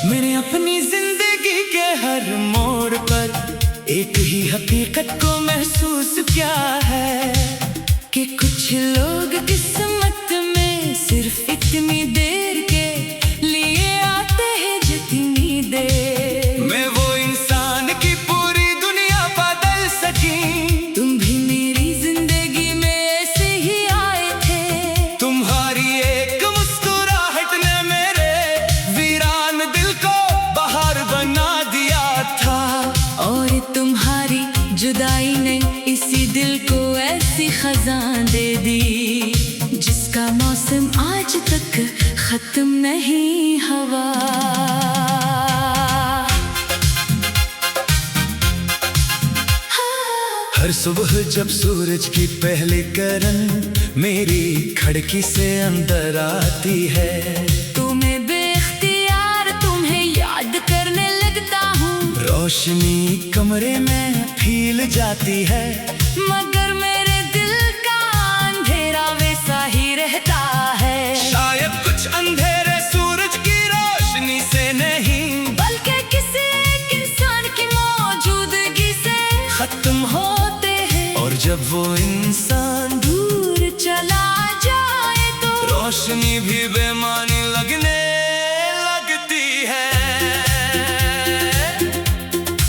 मैंने अपनी जिंदगी के हर मोड़ पर एक ही हकीकत को महसूस किया है कि कुछ लोग किस्मत में सिर्फ इतनी देर के लिए आते हैं जितनी देर मैं वो इंसान की पूरी दुनिया बदल सकी। तुम भी मेरी जिंदगी में ऐसे ही आए थे। तुम्हारी एक मुस्कुराहट ने मेरे वीरान दिल को बाहर बना दिया था और तुम्हारी जुदाई ने इसी दिल को ऐसी खजान दे दी जिसका मौसम आज तक खत्म नहीं हुआ। हर सुबह जब सूरज की पहली किरण मेरी खिड़की से अंदर आती है तो मैं बेख्तियार तुम्हें याद करने लगता हूँ। रोशनी कमरे में फैल जाती है मगर मेरे दिल का अंधेरा वैसा ही रहता है। शायद कुछ अंधेरे सूरज की रोशनी से नहीं बल्कि किसी एक इंसान की मौजूदगी से खत्म होते हैं और जब वो इंसान दूर चला जाए तो रोशनी भी बेमानी लगने लगती है।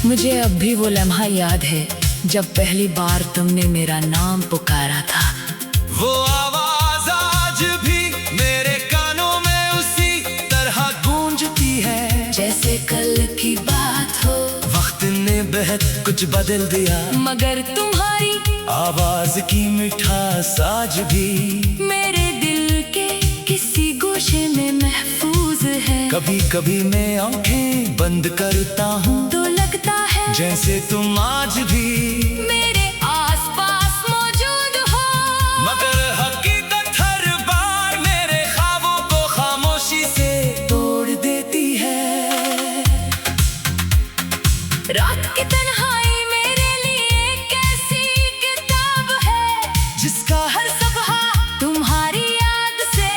मुझे अब भी वो लम्हा याद है जब पहली बार तुमने मेरा नाम पुकारा था। वो आवाज आज भी मेरे कानों में उसी तरह गूंजती है जैसे कल की बात हो। वक्त ने बहुत कुछ बदल दिया मगर तुम्हारी आवाज की मिठास आज भी मेरे दिल के किसी गोशे में महफूज है। कभी कभी मैं आंखें बंद करता हूँ तो लगता है जैसे तुम आज भी मेरे आसपास मौजूद हो। मगर हकीकत हर बार मेरे ख्वाबों को खामोशी से तोड़ देती है। रात की तन्हाई मेरे लिए कैसी किताब है जिसका हर सफा तुम्हारी याद से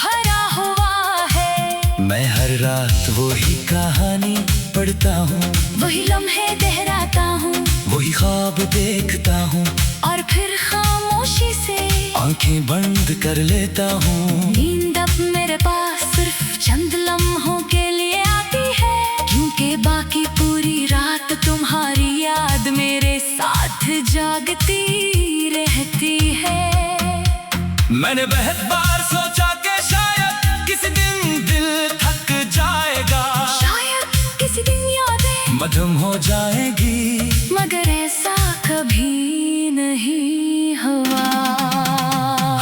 भरा हुआ है। मैं हर रात वही कहानी पढ़ता हूँ वही लम्हे दोहराता हूँ वही ख्वाब देखता हूँ और फिर खामोशी से आंखें बंद कर लेता हूँ। नींद अब मेरे पास सिर्फ चंद लम्हों के लिए आती है क्योंकि बाकी पूरी रात तुम्हारी याद मेरे साथ जागती रहती है। मैंने बहुत बार सोचा कि शायद किसी दिन दिल थक जाएगा शायद किसी दिन यादें मधुम हो जाएगी मगर ऐसा कभी नहीं हुआ।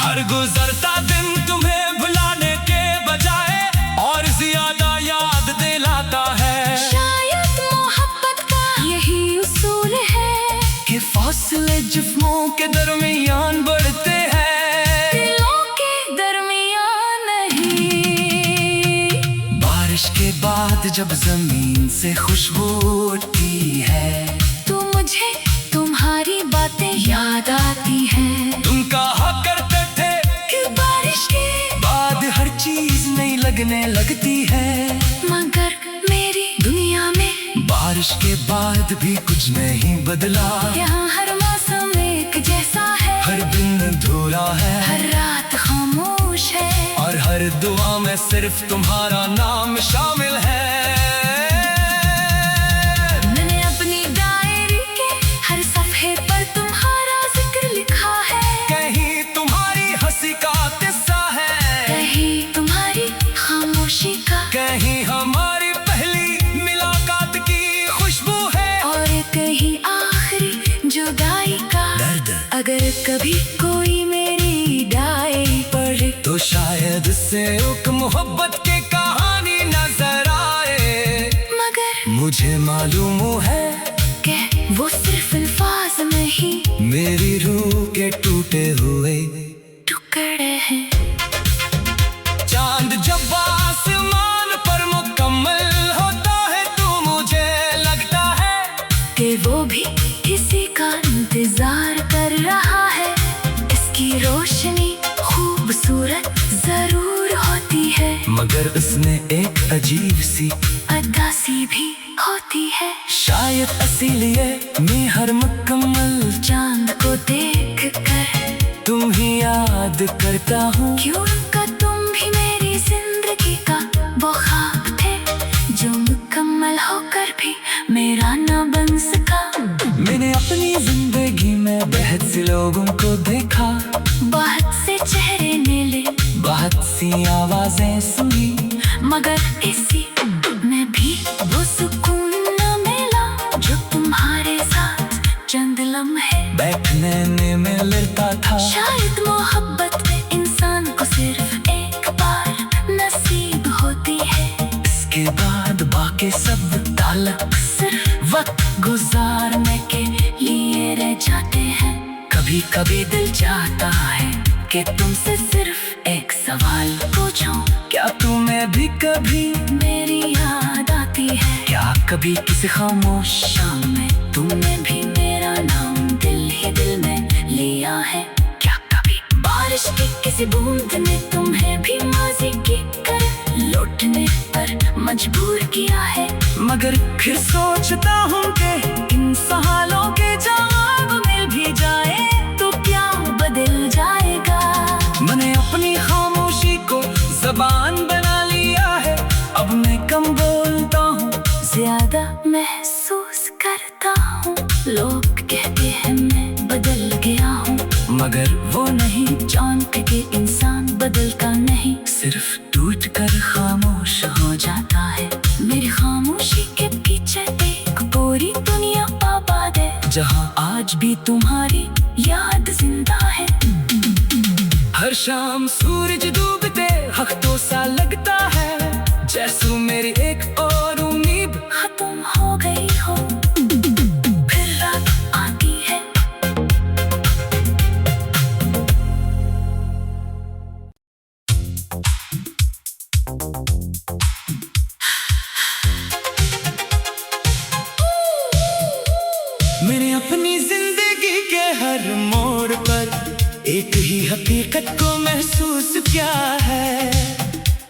हर गुजरता दिन तुम्हें भुलाने के बजाय और ज्यादा याद दिलाता है। शायद मोहब्बत का यही उसूल है कि फासले जिस्मों के दरमियान बढ़ते हैं दिलों के दरमियान नहीं। बारिश के बाद जब जमीन से खुशबू उठती है तो मुझे तुम्हारी बातें याद आती हैं। तुम कहा करते थे कि बारिश के बाद हर चीज नई लगने लगती है मगर मेरी दुनिया में बारिश के बाद भी कुछ नहीं बदला। यहाँ हर मौसम एक जैसा है हर दिन अधूरा है हर रात खामोश है और हर दुआ में सिर्फ तुम्हारा नाम शामिल है। मैंने अपनी डायरी के हर सफ़े पर तुम्हारा जिक्र लिखा है। कहीं तुम्हारी हंसी का किस्सा है कहीं तुम्हारी खामोशी का कहीं हमारी पहली मुलाकात की खुशबू है और कहीं आखिरी जुदाई का दर्द। अगर कभी कोई मेरी डायरी पढ़े तो शायद से एक मोहब्बत की कहानी नजर आए मगर मुझे मालूम है कि वो सिर्फ अल्फाज नहीं मेरी रूह के टूटे हुए टुकड़े हैं। चांद जब आसमान पर मुकम्मल होता है तो मुझे लगता है कि वो भी किसी का इंतजार कर रहा है। उसमें एक अजीब सी अदासी भी होती है। शायद इसीलिए मैं हर मुकम्मल चांद को देख कर तुम ही याद करता हूँ। क्यों का तुम भी मेरी जिंदगी का वो ख्वाब थे जो मुकम्मल होकर भी मेरा ना बन सका। मैंने अपनी जिंदगी में बहुत से लोगों को देखा, बहुत से चेहरे नीले, बहुत सी आवाजें सुनी, मगर इसी में भी वो सुकून न मिला जो तुम्हारे साथ चंद लम्हे बैठने में मिलता था। शायद मोहब्बत इंसान को सिर्फ एक बार नसीब होती है, इसके बाद बाकी सब ताल्लुक सिर्फ वक्त गुजारने के लिए रह जाते हैं। कभी कभी दिल चाहता है कि तुमसे सिर्फ एक सवाल पूछूं, क्या तुम्हें भी कभी मेरी याद आती है? क्या कभी किसी खामोश शाम में तुमने भी मेरा नाम दिल ही दिल में लिया है? क्या कभी बारिश की किसी बूंद ने तुम्हें भी माजी की कर लौटने पर मजबूर किया है? मगर फिर सोचता हूँ कि इन सवालों के जवाब मिल भी जाए तो क्या बदल जाएगा? मैंने अपनी खामोशी को ज़बान बना लिया है, अब मैं कम बोलता हूँ, ज्यादा महसूस करता हूँ। लोग कहते हैं मैं बदल गया हूँ, मगर वो नहीं जानते कि इंसान बदलता नहीं, सिर्फ टूट कर खामोश हो जाता है। मेरी खामोशी के पीछे एक पूरी दुनिया आबाद है, जहाँ आज भी तुम्हारी याद जिंदा है। हर शाम सूरज डूबते हफ्तों सा लगता है, जैसे मेरी एक और उम्मीद खत्म हो गई हो, फिर रात आती है। मैंने अपनी जिंदगी के हर मोड़ पर एक ही हकीकत को महसूस किया है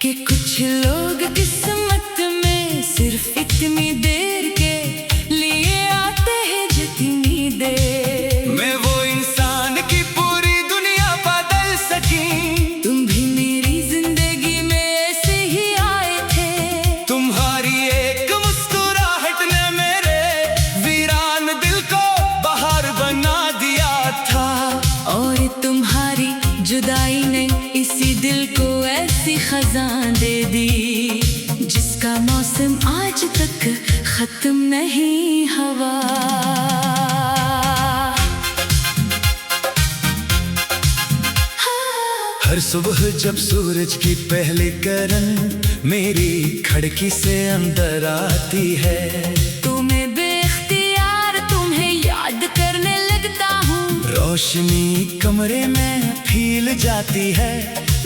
कि कुछ लोग किस्मत में सिर्फ इतनी देर के लिए आते हैं जितनी देर मैं वो इंसान की पूरी दुनिया बदल सकी। तुम भी मेरी जिंदगी में ऐसे ही आए थे, तुम्हारी एक मुस्कुराहट ने मेरे वीरान दिल को बाहर बना दिया था, और तुम्हारी जुदाई ने इसी दिल को ऐसी खजान दे दी जिसका मौसम आज तक खत्म नहीं हुआ। हर सुबह जब सूरज की पहली किरण मेरी खिड़की से अंदर आती है, तुम्हें बेख्तियार तुम्हें याद करने लगता हूँ। रोशनी कमरे में फैल जाती है,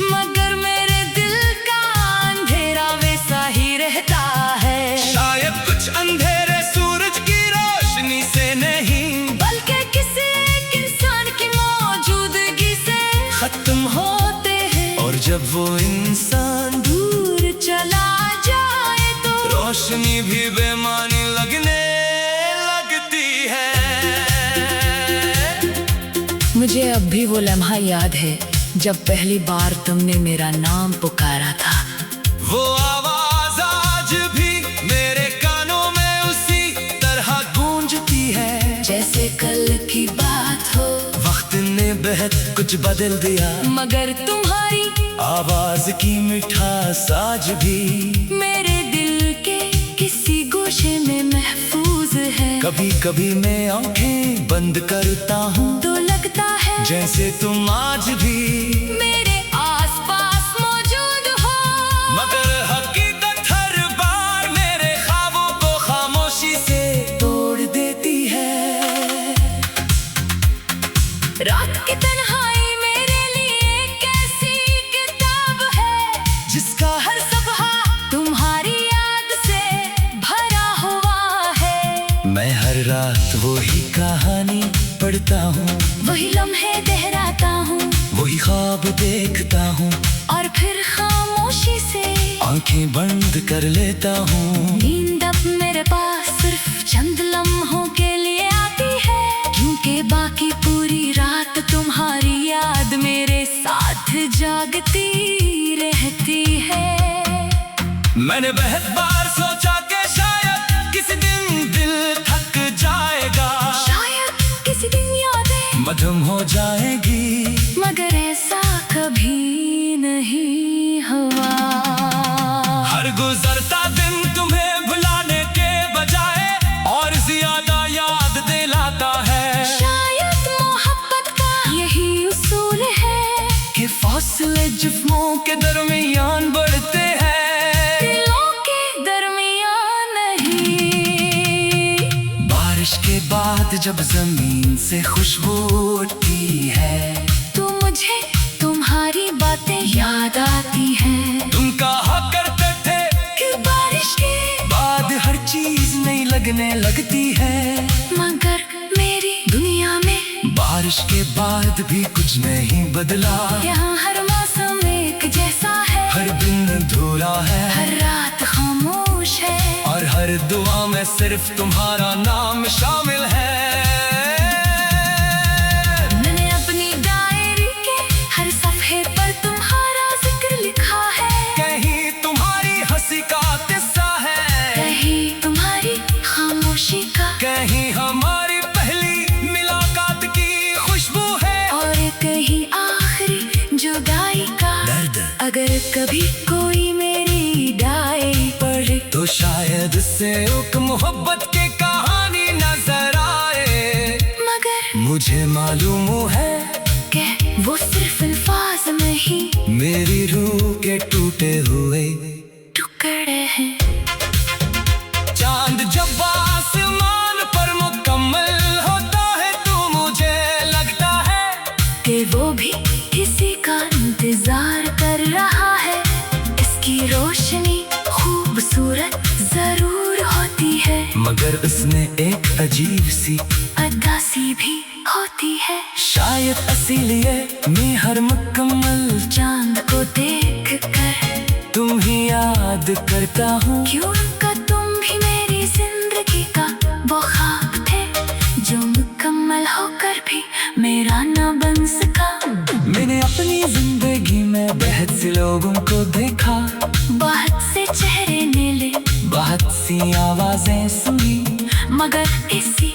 मगर मेरे दिल का अंधेरा वैसा ही रहता है। शायद कुछ अंधेरे सूरज की रोशनी से नहीं, बल्कि किसी एक इंसान की मौजूदगी से खत्म होते हैं। और जब वो इंसान दूर चला जाए तो रोशनी भी बेमानी लगने लगती है। मुझे अब भी वो लम्हा याद है जब पहली बार तुमने मेरा नाम पुकारा था। वो आवाज आज भी मेरे कानों में उसी तरह गूंजती है, जैसे कल की बात हो। वक्त ने बहुत कुछ बदल दिया, मगर तुम्हारी आवाज की मिठास आज भी मेरे दिल के किसी गोशे में महफूज है। कभी कभी मैं आंखें बंद करता हूँ तो लगता है जैसे तुम आज भी मेरे आसपास मौजूद हो, मगर हकीकत हर बार मेरे ख्वाबों को खामोशी से तोड़ देती है। रात की तन्हाई मेरे लिए कैसी किताब है जिसका हर सफहा तुम्हारी याद से भरा हुआ है। मैं हर रात वही कहानी पढ़ता हूँ, वही लम्हे दोहराता हूँ, वही ख्वाब देखता हूँ, और फिर खामोशी से आंखें बंद कर लेता हूँ। नींद अब मेरे पास सिर्फ चंद लम्हों के लिए आती है, क्योंकि बाकी पूरी रात तुम्हारी याद मेरे साथ जागती रहती है। मैंने बहुत बार सोचा कि शायद किसी दिन दिल थक जाएगा, शायद किसी दिन यादें मधुम हो जाएगी, मगर ऐसा कभी नहीं हुआ। हर गुजरता दिन तुम्हें भुलाने के बजाय और ज्यादा याद दिलाता है। शायद मोहब्बत का यही उसूल है कि फासले जिस्मों के दरमियान बढ़ते हैं, दिलों के दरमियान नहीं। बारिश के बाद जब जमीन से खुशबू उठती है, तो मुझे तुम्हारी बातें याद आती हैं। तुम कहा करते थे कि बारिश के बाद हर चीज नई लगने लगती है, मगर मेरी दुनिया में बारिश के बाद भी कुछ नहीं बदला। यहाँ हर मौसम एक जैसा है, हर दिन अधूरा है, हर रात खामोश है, और हर दुआ में सिर्फ तुम्हारा नाम शामिल है। मैंने अपनी डायरी के हर सफ़े पर तुम्हारा जिक्र लिखा है। कहीं तुम्हारी हंसी का किस्सा है, कहीं तुम्हारी खामोशी का, कहीं हमारी पहली मुलाकात की खुशबू है, और कहीं आखिरी जुदाई का दर्द। अगर कभी कोई मेरी डायरी पढ़े तो शायद उससे एक मोहब्बत की कहानी नजर आए, मगर मुझे मालूम है कि वो सिर्फ अल्फाज नहीं, मेरी रूह के टूटे हुए टुकड़े हैं। चांद जब आसमान पर मुकम्मल होता है, तो मुझे लगता है कि वो भी किसी का इंतजार कर रहा है। इसकी रोशनी खूबसूरत जरूर होती है, मगर उसने एक अजीब सी अदासी भी होती है। शायद इसीलिए मैं हर मुकम्मल चांद को देख कर तुम ही याद करता हूँ, क्योंकि तुम भी मेरी जिंदगी का वो ख्वाब थे, जो मुकम्मल होकर भी मेरा न बन सका। मैंने अपनी जिंदगी में बहुत से लोगों को देखा, बहुत से चेहरे मिले, बहुत सी आवाजें सुनी, मगर किसी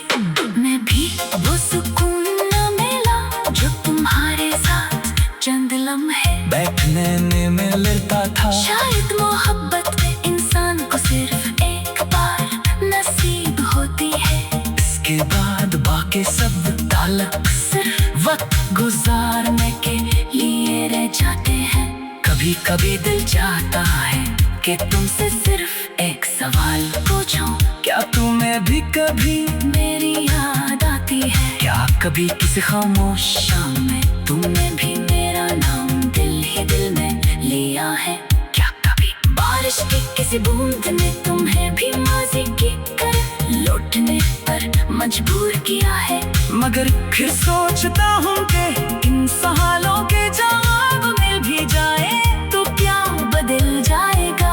में भी वो सुकून न मिला जो तुम्हारे साथ चंद लम्हे बैठने में मिलता था। शायद मोहब्बत इंसान को सिर्फ एक बार नसीब होती है, इसके बाद बाकी सब ताल्लुक सिर्फ वक्त गुजारने के लिए रह जाते हैं। कभी कभी दिल चाहता है कि तुमसे सिर्फ एक सवाल पूछूं, क्या तुम्हें भी कभी मेरी याद आती है? क्या कभी किसी खामोश शाम में तुमने भी मेरा नाम दिल ही दिल में लिया है? क्या कभी बारिश की किसी बूंद ने तुम्हें भी माजी की तरह लौटने पर मजबूर किया है? मगर फिर सोचता हूँ कि इन सवालों के जवाब मिल भी जाए तो क्या बदल जाएगा?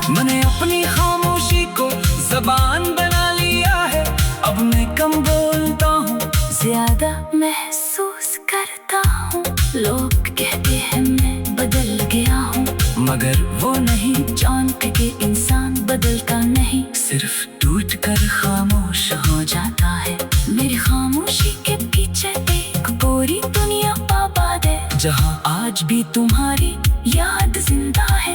मैंने अपनी खामोशी को जबान बना लिया है, अब मैं कम बोलता हूँ, ज्यादा महसूस करता हूँ। लोग कहते हैं मैं बदल गया हूँ, मगर वो नहीं जानते कि इंसान बदलता नहीं, सिर्फ टूट कर खामोश हो जाता है। मेरी खामोशी के पीछे एक पूरी दुनिया आबाद है, जहाँ आज भी तुम्हारी याद जिंदा है।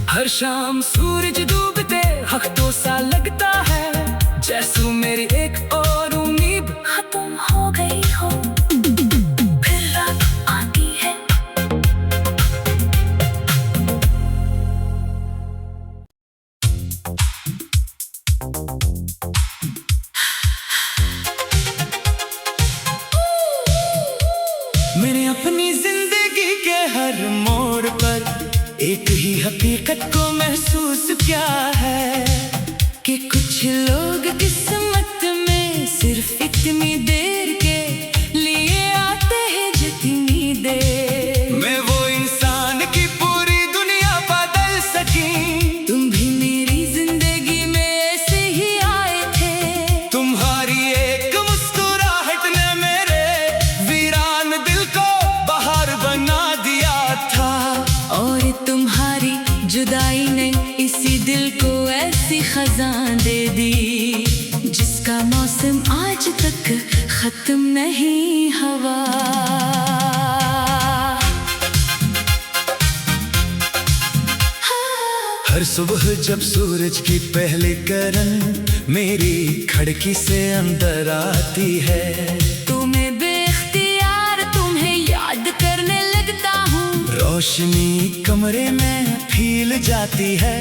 हर शाम सूरज डूबते हफ्तों सा लगता है, जैसे मेरी एक और उम्मीद खत्म हो गई हो, फिर रात आती है। मैंने अपनी जिंदगी के हर मोड़ पर एक ही हकीकत को महसूस किया है कि कुछ लोग किस्मत में सिर्फ इतनी देर के लिए आते हैं जितनी देर में वो इंसान की पूरी दुनिया बदल खजां दे दी, जिसका मौसम आज तक खत्म नहीं हवा। हर सुबह जब सूरज की पहली किरण मेरी खिड़की से अंदर आती है, तुम्हें बेख्तियार तुम्हें याद करने लगता हूँ। रोशनी कमरे में फैल जाती है,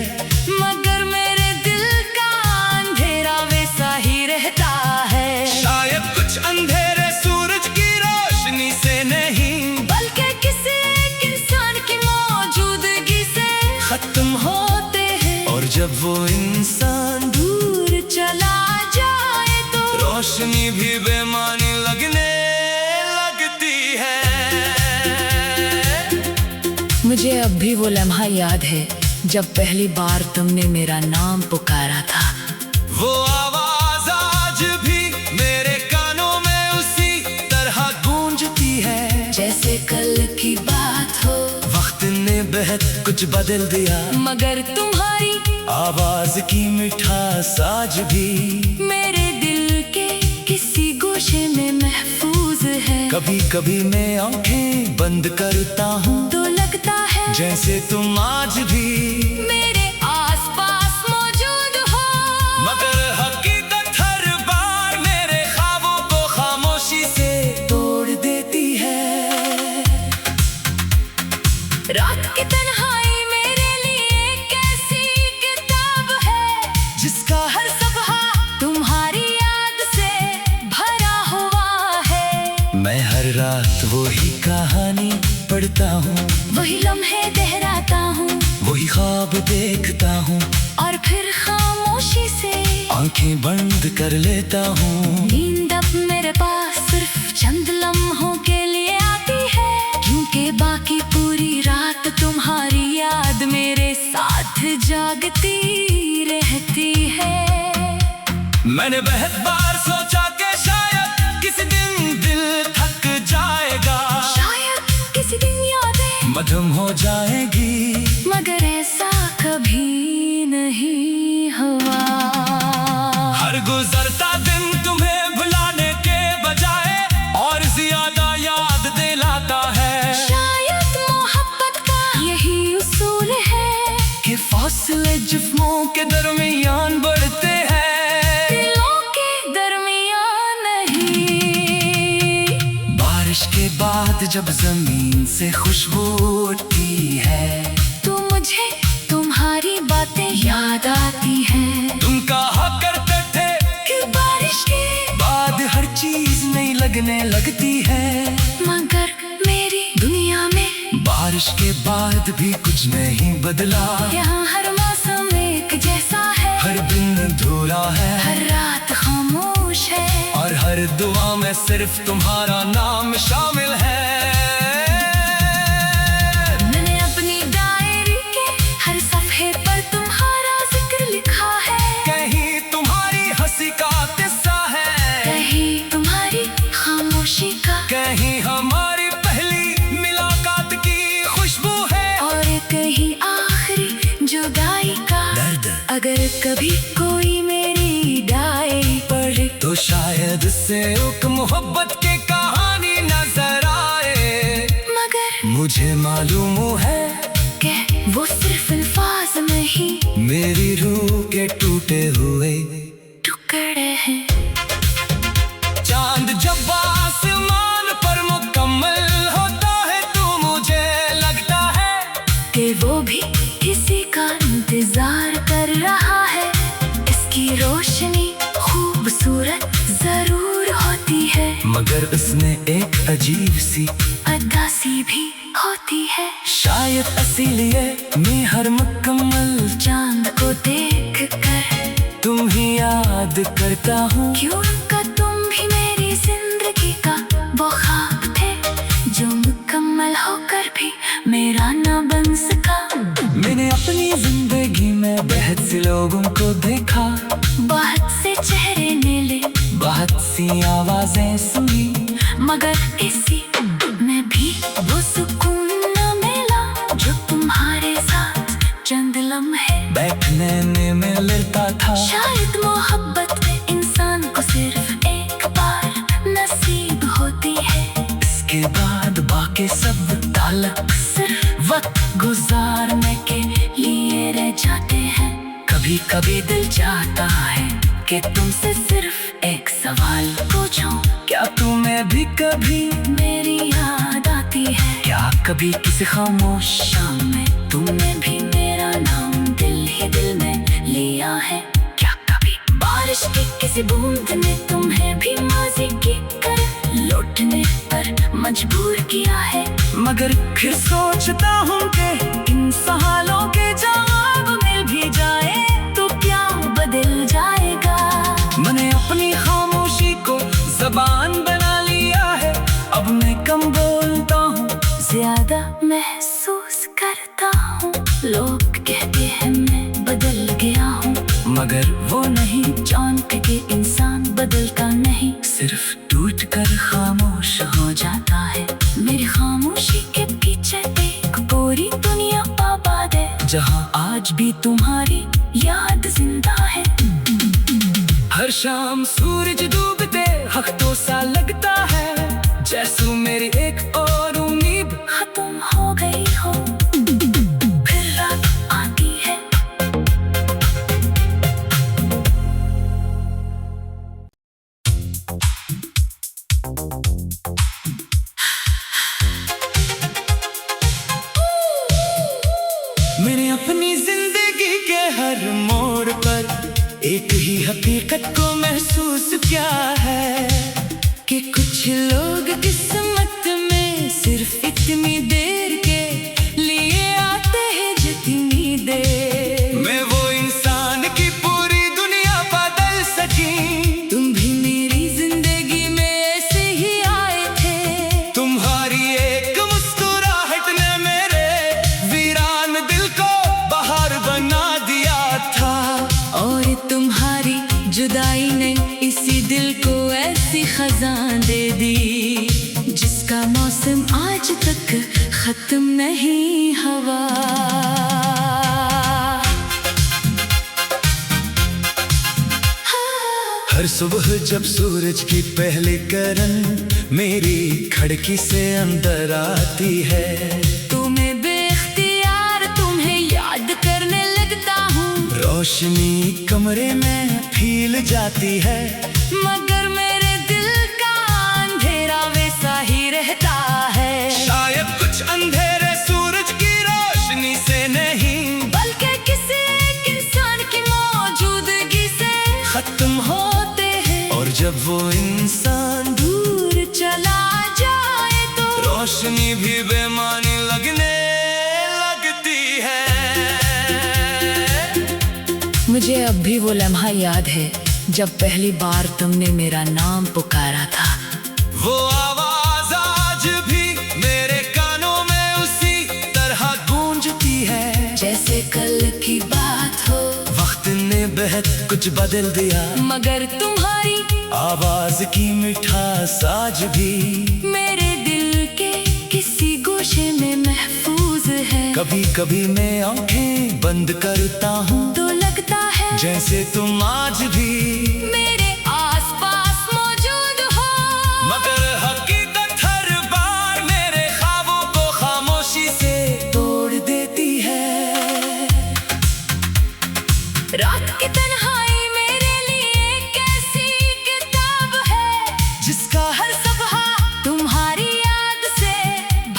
मगर मेरे दिल का अंधेरा वैसा ही रहता है। शायद कुछ अंधेरे सूरज की रोशनी से नहीं, बल्कि किसी एक इंसान की मौजूदगी से खत्म होते हैं। और जब वो इंसान दूर चला जाए तो रोशनी भी बेमानी लगने लगती है। मुझे अब भी वो लम्हा याद है जब पहली बार तुमने मेरा नाम पुकारा था। वो आवाज आज भी मेरे कानों में उसी तरह गूंजती है, जैसे कल की बात हो। वक्त ने बहुत कुछ बदल दिया, मगर तुम्हारी आवाज की मिठास आज भी मेरे दिल के किसी गोशे में महफूज है। कभी कभी मैं आंखें बंद करता हूँ तो लगता है जैसे तुम आज भी मेरे आसपास मौजूद हो। मगर हकीकत हर बार मेरे ख्वाबों को खामोशी से तोड़ देती है। रात की तन्हाई मेरे लिए कैसी किताब है, जिसका हर सफ़हा तुम्हारी याद से भरा हुआ है। मैं हर रात वही कहानी पढ़ता हूँ, वही लम्हे दोहराता हूँ, वही ख्वाब देखता हूँ, और फिर खामोशी से आंखें बंद कर लेता हूँ। नींद अब मेरे पास सिर्फ चंद लम्हों के लिए आती है, क्योंकि बाकी पूरी रात तुम्हारी याद मेरे साथ जागती रहती है। मैंने बहुत बार सोचा कि शायद किसी दिन दिल थक जाएगा, शायद किसी दिन यादें मधुम हो जाएगी, मगर ऐसा कभी नहीं हुआ। हर गुजरता दिन तुम्हें भुलाने के बजाय और ज्यादा याद दिलाता है। शायद मोहब्बत का यही उसूल है कि फासले जिस्मों के दरमियान बढ़ते हैं, दिलों के दरमियान नहीं। बारिश के बाद जब जमीन से खुशबू उठती है, तो मुझे तुम्हारी बातें याद आती हैं। तुम कहा करते थे कि बारिश के बाद हर चीज नई लगने लगती है, मगर मेरी दुनिया में बारिश के बाद भी कुछ नहीं बदला। यहाँ हर मौसम एक जैसा है, हर दिन धुला है, हर रात खामोश है, और हर दुआ में सिर्फ तुम्हारा नाम शामिल है। मैंने अपनी डायरी के हर सफ़े पर तुम्हारा जिक्र लिखा है। कहीं तुम्हारी हंसी का किस्सा है, कहीं तुम्हारी खामोशी का, कहीं हमारी पहली मुलाकात की खुशबू है, और कहीं आखिरी जुदाई का दर्द। अगर कभी कोई मेरी डायरी पढ़े तो शायद से एक मोहब्बत की कहानी नजर आए, मगर मुझे मालूम है कि वो सिर्फ अल्फाज नहीं, मेरी रूह के टूटे हुए टुकड़े हैं। चांद जब आसमान पर मुकम्मल होता है, तो मुझे लगता है कि वो भी किसी का इंतजार कर रहा है। इसकी रोशनी खूबसूरत जरूर होती है, मगर उसने एक अजीब सी अदासी भी होती है। शायद इसीलिए मैं हर मुकम्मल चांद को देख कर तुम ही याद करता हूँ, क्योंकि तुम भी मेरी जिंदगी का वो ख्वाब थे, जो मुकम्मल होकर भी मेरा न बन सका। मैंने अपनी जिंदगी में बहुत से लोगों को देखा, बहुत से चेहरे नीले, बहुत सी आवाजें सुनी, मगर इसी में भी वो सुकून न मिला जो तुम्हारे साथ चंद लम्हे बैठने में मिलता था। के सब ताल्लुक सिर्फ वक्त गुजारने के लिए रह जाते हैं। कभी कभी दिल चाहता है कि तुमसे सिर्फ एक सवाल पूछूं, क्या तुम्हें भी कभी मेरी याद आती है? क्या कभी किसी खामोश शाम में तुमने भी मेरा नाम दिल ही दिल में लिया है? क्या कभी बारिश की किसी बूंद ने तुम्हें भी माजी की कर लौटने पर मजबूर किया है? मगर फिर सोचता हूँ कि इन सवालों के जवाब मिल भी जाए तो क्या बदल जाएगा? मैंने अपनी खामोशी को ज़बान बना लिया है, अब मैं कम बोलता हूँ, ज्यादा महसूस करता हूँ। लोग कहते हैं मैं बदल गया हूँ, मगर वो नहीं, जानते कि इंसान बदलता नहीं, सिर्फ टूट कर खामोश हो जाता है। मेरी खामोशी के पीछे एक पूरी दुनिया आबाद है, जहाँ आज भी तुम्हारी याद जिंदा है। हर शाम सूरज डूबते हफ्तों सा लगता है, जैसे मेरी एक और उम्मीद खत्म हो गई हो। फिर रात आती है, मैंने अपनी जिंदगी के हर मोड़ पर एक ही हकीकत को महसूस किया है कि कुछ लोग किस्मत में सिर्फ इतनी देर के लिए आते हैं जितनी देर मैं वो इंसान की पूरी दुनिया बदल सकी। तुम भी मेरी जिंदगी में ऐसे ही आए थे, तुम्हारी एक मुस्कुराहट ने मेरे वीरान दिल को बाहर बना दिया था, और तुम्हारी जुदाई ने इसी दिल को ऐसी खजान दे दी जिसका मौसम आज तक खत्म नहीं हुआ। हर सुबह जब सूरज की पहली किरण मेरी खिड़की से अंदर आती है, तुम्हें बेख्तियार तुम्हें याद करने लगता हूँ। रोशनी कमरे में फैल जाती है, मगर मेरे दिल का अंधेरा वैसा ही रहता है। शायद कुछ अंधेरे सूरज की रोशनी से नहीं, बल्कि किसी एक इंसान की मौजूदगी से खत्म होते हैं। और जब वो इंसान दूर चला जाए तो रोशनी भी बेमानी लगने लगती है। मुझे अब भी वो लम्हा याद है जब पहली बार तुमने मेरा नाम पुकारा था। वो आवाज आज भी मेरे कानों में उसी तरह गूंजती है, जैसे कल की बात हो। वक्त ने बहुत कुछ बदल दिया, मगर तुम्हारी आवाज की मिठास आज भी मेरे दिल के किसी गोशे में महफूज है। कभी कभी मैं आंखें बंद करता हूँ तो लगता है जैसे तुम आज भी मेरे आसपास मौजूद हो, मगर हकीकत हर बार मेरे ख्वाबों को खामोशी से तोड़ देती है। रात की तन्हाई मेरे लिए एक ऐसी किताब है जिसका हर सफा तुम्हारी याद से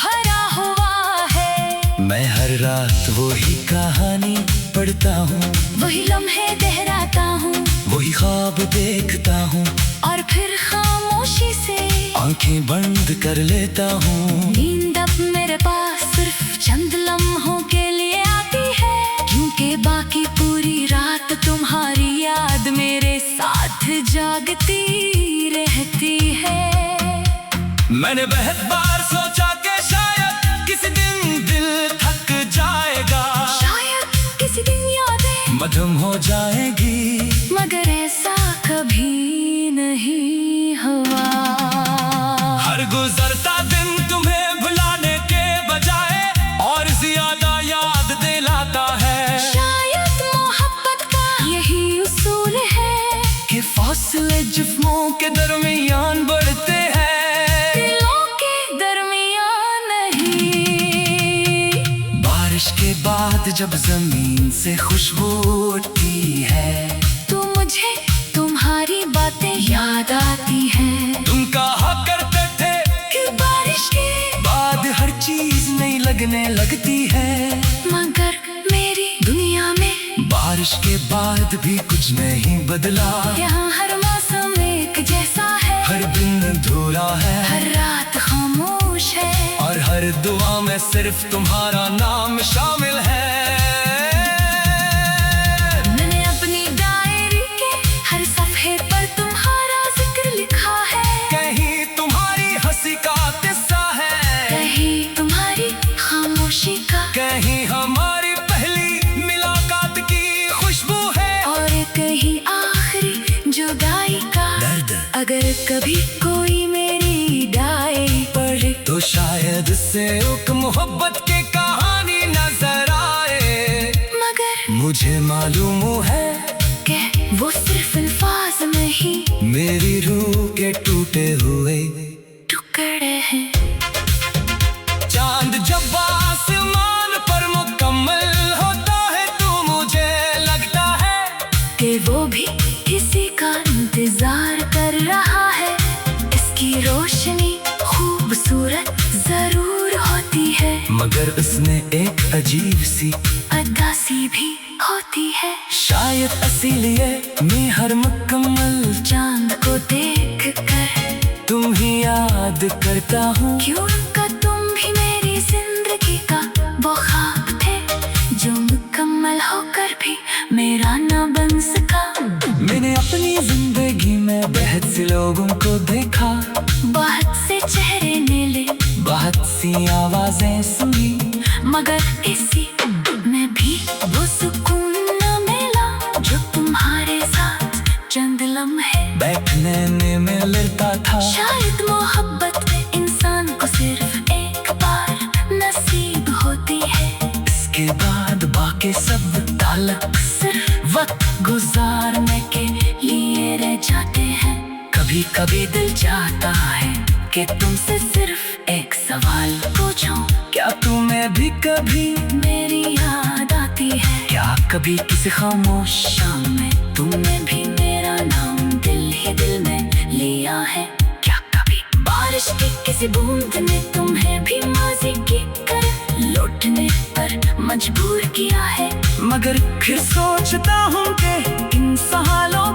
भरा हुआ है। मैं हर रात वही कहानी पढ़ता हूँ, वही लम्हे दोहराता हूँ, वही ख्वाब देखता हूँ, और फिर खामोशी से आंखें बंद कर लेता हूँ। नींद अब मेरे पास सिर्फ चंद लम्हों के लिए आती है, क्योंकि बाकी पूरी रात तुम्हारी याद मेरे साथ जागती रहती है। मैंने बहुत बार सोचा कि शायद किसी दिन दिल थक जाएगा, शायद किसी दिन यादें मधुम हो जाएगी, मगर ऐसा कभी नहीं हुआ। हर गुजरता दिन तुम्हें भुलाने के बजाय और ज्यादा याद दिलाता है। शायद मोहब्बत का यही उसूल है कि फासले जिस्मों के दरमियान बढ़ते हैं, दिलों के दरमियान जब जमीन से खुशबू उठती है तो मुझे तुम्हारी बातें याद आती हैं। तुम कहा करते थे कि बारिश के बाद हर चीज नई लगने लगती है, मगर मेरी दुनिया में बारिश के बाद भी कुछ नहीं बदला। यहाँ हर मौसम एक जैसा है, हर दिन अधूरा है, हर रात खामोश है, और हर दुआ में सिर्फ तुम्हारा नाम शामिल है। मैंने अपनी डायरी के हर सफ़े पर तुम्हारा जिक्र लिखा है। कहीं तुम्हारी हंसी का किस्सा है, कहीं तुम्हारी खामोशी का, कहीं हमारी पहली मुलाकात की खुशबू है, और कहीं आखिरी जुदाई का दर्द। अगर कभी कोई मेरी डायरी पढ़े तो शायद से एक मोहब्बत की कहानी नजर आए, मगर मुझे मालूम है कि वो सिर्फ अल्फाज नहीं, मेरी रूह के टूटे हुए टुकड़े हैं। चांद जब आसमान पर मुकम्मल होता है तो मुझे लगता है कि वो भी किसी का इंतजार कर रहा है। इसकी रोशनी खूबसूरत जरूर होती है, मगर उसमें एक अजीब सी अदासी भी होती है। शायद इसीलिए मैं हर मुकम्मल चांद को देख कर तुम ही याद करता हूँ, क्योंकि तुम भी मेरी जिंदगी का वो ख्वाब थे जो मुकम्मल होकर भी मेरा न बन सका। मैंने अपनी जिंदगी में बहुत से लोगों को देखा, बहुत से चेहरे मिले, बहुत सी आवाजें सुनी, मगर इसी में भी वो सुकून न मिला जो तुम्हारे साथ चंद लम्हे बैठने में मिलता था। शायद मोहब्बत इंसान को सिर्फ एक बार नसीब होती है, इसके बाद बाकी सब ताल्लुक सिर्फ वक्त गुजारने के लिए रह जाते हैं। कभी कभी दिल चाहता है कि तुमसे सिर्फ एक सवाल पूछूं, क्या तुम्हें भी कभी मेरी याद आती है? क्या कभी किसी खामोश शाम में तुमने भी मेरा नाम दिल ही दिल में लिया है? क्या कभी बारिश की किसी बूंद ने तुम्हें भी माजी की तरफ लौटने पर मजबूर किया है? मगर फिर सोचता हूँ कि इन सवालों